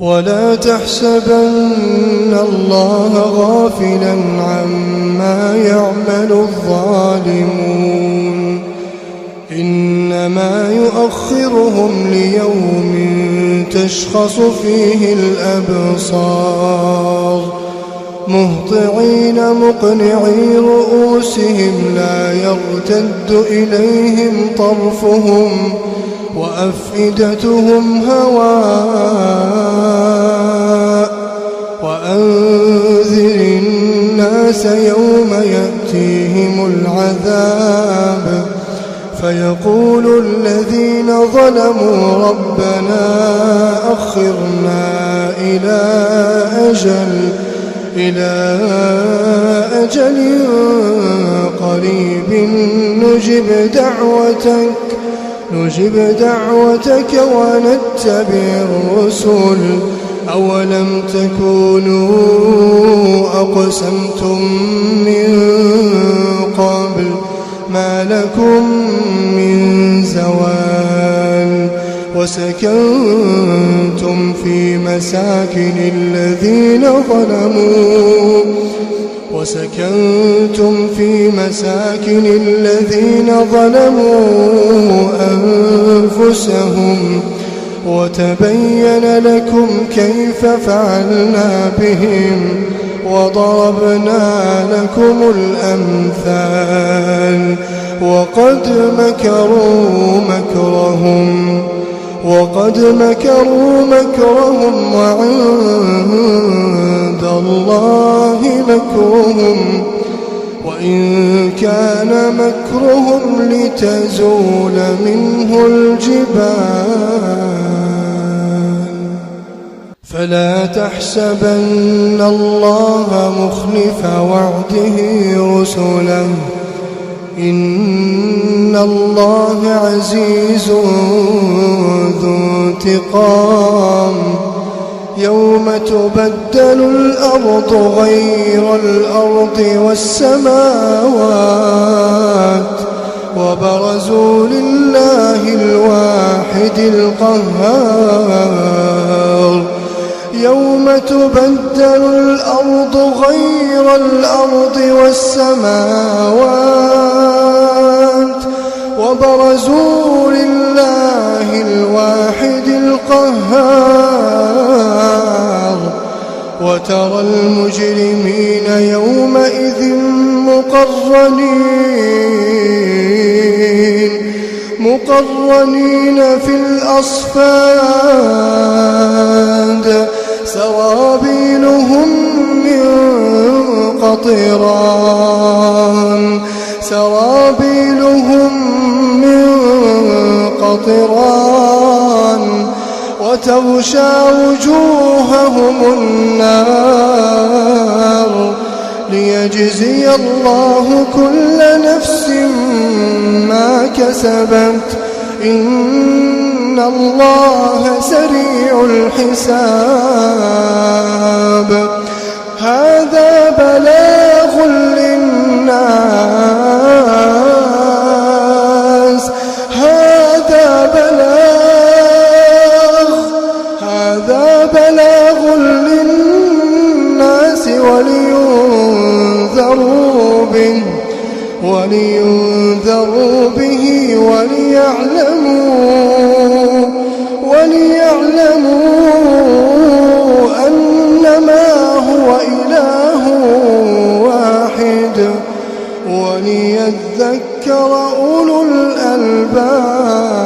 ولا تحسبن الله غافلا عما يعمل الظالمون إنما يؤخرهم ليوم تشخص فيه الأبصار مهطعين مقنعي رؤوسهم لا يرتد إليهم طرفهم وأفئدتهم هواء وأنذر الناس يوم يأتيهم العذاب فيقول الذين ظلموا ربنا أخرنا إلى أجل قريب نجب دعوتك ونتبع الرسل أولم تكونوا أقسمتم من قبل ما لكم من زوال وسكنتم في مساكن الذين ظلموا أنفسهم وتبين لكم كيف فعلنا بهم وضربنا لكم الأمثال وقد مكروا مكرهم وعند الله مكرهم وإن كان مكرهم لتزول منه الجبال فلا تحسبن الله مخلف وعده رسله إن الله عزيز ذو انتقام يوم تبدل الأرض غير الأرض والسماوات وبرزوا لله الواحد القهار يوم تبدل الأرض غير الأرض والسماوات وبرزوا لله الواحد القهار وترى المجرمين يومئذ مقرنين في الأصفاد سرابيلهم من قطران وتغشى وجوههم النار ليجزي الله كل نفس ما كسبت إن الله سريع الحساب هذا بلاغ للناس ولينذروا به وليعلموا أنما هو إله واحد وليذكر أولو الألباب.